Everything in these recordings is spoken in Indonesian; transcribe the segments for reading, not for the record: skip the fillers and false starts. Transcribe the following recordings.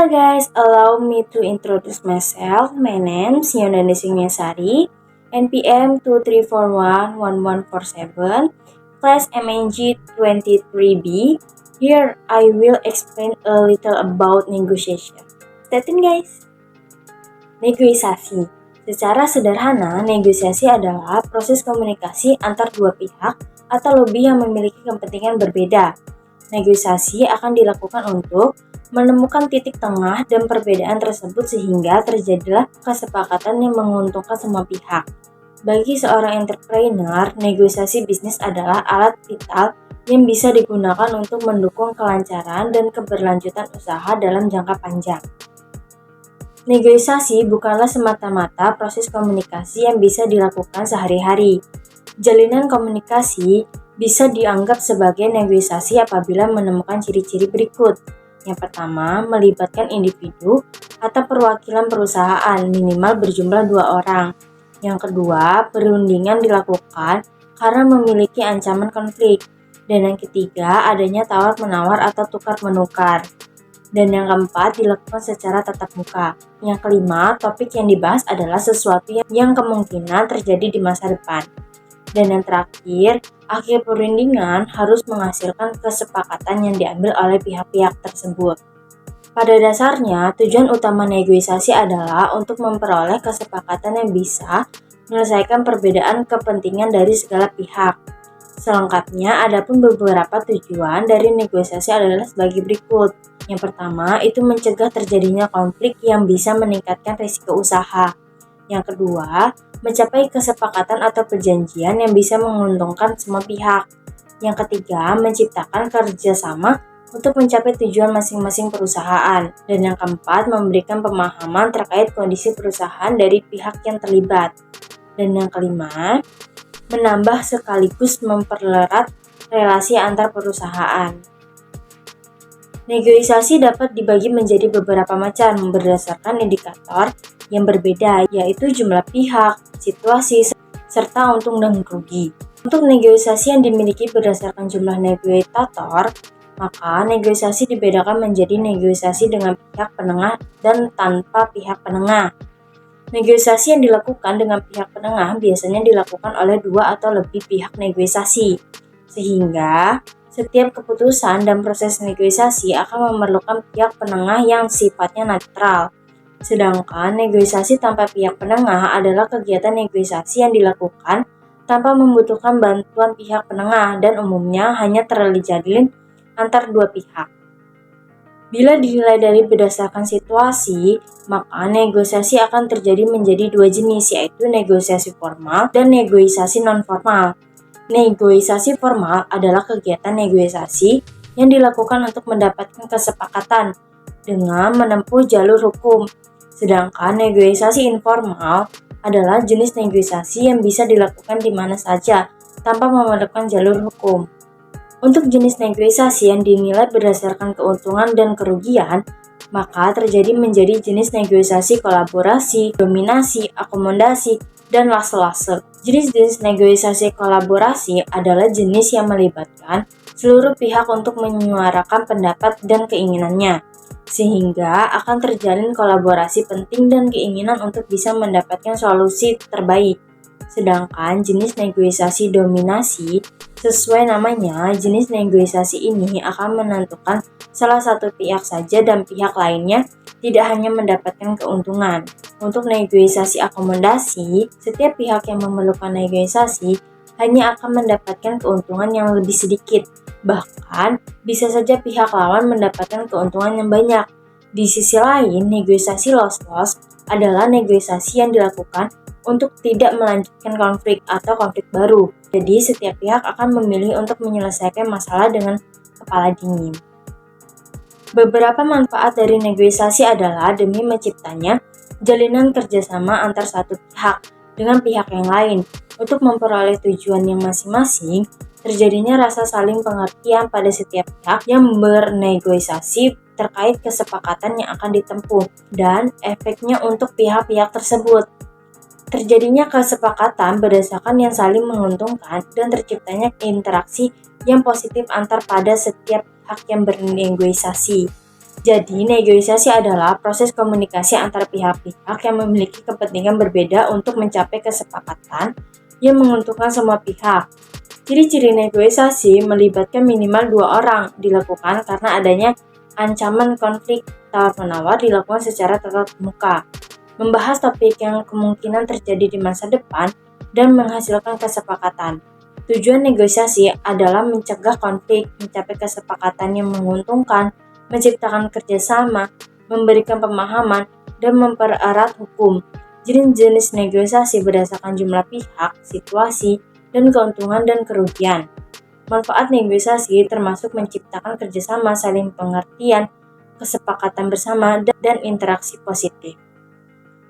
Hello guys, allow me to introduce myself. My name is Yondani Singyasari, NPM 23411147, class MNG 23B. Here I will explain a little about negotiation. Stay tuned guys. Negosiasi. Secara sederhana, negosiasi adalah proses komunikasi antar dua pihak atau lobby yang memiliki kepentingan berbeda. Negosiasi akan dilakukan untuk menemukan titik tengah dan perbedaan tersebut sehingga terjadilah kesepakatan yang menguntungkan semua pihak. Bagi seorang entrepreneur, negosiasi bisnis adalah alat vital yang bisa digunakan untuk mendukung kelancaran dan keberlanjutan usaha dalam jangka panjang. Negosiasi bukanlah semata-mata proses komunikasi yang bisa dilakukan sehari-hari. Jalinan komunikasi bisa dianggap sebagai negosiasi apabila menemukan ciri-ciri berikut. Yang pertama, melibatkan individu atau perwakilan perusahaan minimal berjumlah 2 orang. Yang kedua, perundingan dilakukan karena memiliki ancaman konflik. Dan yang ketiga, adanya tawar-menawar atau tukar-menukar. Dan yang keempat, dilakukan secara tatap muka. Yang kelima, topik yang dibahas adalah sesuatu yang kemungkinan terjadi di masa depan. Dan yang terakhir, akhir perundingan harus menghasilkan kesepakatan yang diambil oleh pihak-pihak tersebut. Pada dasarnya, tujuan utama negosiasi adalah untuk memperoleh kesepakatan yang bisa menyelesaikan perbedaan kepentingan dari segala pihak. Selengkapnya, adapun beberapa tujuan dari negosiasi adalah sebagai berikut. Yang pertama, itu mencegah terjadinya konflik yang bisa meningkatkan risiko usaha. Yang kedua, mencapai kesepakatan atau perjanjian yang bisa menguntungkan semua pihak. Yang ketiga, menciptakan kerjasama untuk mencapai tujuan masing-masing perusahaan. Dan yang keempat, memberikan pemahaman terkait kondisi perusahaan dari pihak yang terlibat. Dan yang kelima, menambah sekaligus mempererat relasi antar perusahaan. Negosiasi dapat dibagi menjadi beberapa macam berdasarkan indikator yang berbeda, yaitu jumlah pihak, situasi, serta untung dan rugi. Untuk negosiasi yang dimiliki berdasarkan jumlah negosiator, maka negosiasi dibedakan menjadi negosiasi dengan pihak penengah dan tanpa pihak penengah. Negosiasi yang dilakukan dengan pihak penengah biasanya dilakukan oleh 2 atau lebih pihak negosiasi, sehingga setiap keputusan dan proses negosiasi akan memerlukan pihak penengah yang sifatnya netral. Sedangkan negosiasi tanpa pihak penengah adalah kegiatan negosiasi yang dilakukan tanpa membutuhkan bantuan pihak penengah dan umumnya hanya terjalin antar dua pihak. Bila dinilai dari berdasarkan situasi, maka negosiasi akan terjadi menjadi 2 jenis, yaitu negosiasi formal dan negosiasi non-formal. Negosiasi formal adalah kegiatan negosiasi yang dilakukan untuk mendapatkan kesepakatan dengan menempuh jalur hukum. Sedangkan negosiasi informal adalah jenis negosiasi yang bisa dilakukan di mana saja tanpa memerlukan jalur hukum. Untuk jenis negosiasi yang dinilai berdasarkan keuntungan dan kerugian, maka terjadi menjadi jenis negosiasi kolaborasi, dominasi, akomodasi, dan lase-lase. Jenis-jenis negosiasi kolaborasi adalah jenis yang melibatkan seluruh pihak untuk menyuarakan pendapat dan keinginannya, sehingga akan terjalin kolaborasi penting dan keinginan untuk bisa mendapatkan solusi terbaik. Sedangkan jenis negosiasi dominasi, sesuai namanya, jenis negosiasi ini akan menentukan salah satu pihak saja dan pihak lainnya tidak hanya mendapatkan keuntungan. Untuk negosiasi akomodasi, setiap pihak yang memerlukan negosiasi hanya akan mendapatkan keuntungan yang lebih sedikit. Bahkan, bisa saja pihak lawan mendapatkan keuntungan yang banyak. Di sisi lain, negosiasi loss-loss adalah negosiasi yang dilakukan untuk tidak melanjutkan konflik atau konflik baru. Jadi, setiap pihak akan memilih untuk menyelesaikan masalah dengan kepala dingin. Beberapa manfaat dari negosiasi adalah demi menciptanya jalinan kerjasama antar satu pihak dengan pihak yang lain untuk memperoleh tujuan yang masing-masing, terjadinya rasa saling pengertian pada setiap pihak yang bernegosiasi terkait kesepakatan yang akan ditempuh dan efeknya untuk pihak-pihak tersebut. Terjadinya kesepakatan berdasarkan yang saling menguntungkan dan terciptanya interaksi yang positif antar pada setiap pihak yang bernegosiasi. Jadi, negosiasi adalah proses komunikasi antara pihak-pihak yang memiliki kepentingan berbeda untuk mencapai kesepakatan yang menguntungkan semua pihak. Ciri-ciri negosiasi melibatkan minimal 2 orang, dilakukan karena adanya ancaman konflik. Tawar-menawar dilakukan secara tatap muka, membahas topik yang kemungkinan terjadi di masa depan, dan menghasilkan kesepakatan. Tujuan negosiasi adalah mencegah konflik, mencapai kesepakatan yang menguntungkan, menciptakan kerjasama, memberikan pemahaman, dan mempererat hukum. Jenis-jenis negosiasi berdasarkan jumlah pihak, situasi, dan keuntungan dan kerugian. Manfaat negosiasi termasuk menciptakan kerjasama, saling pengertian, kesepakatan bersama, dan interaksi positif.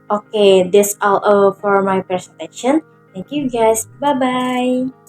Okay, that's all for my presentation. Thank you guys. Bye-bye.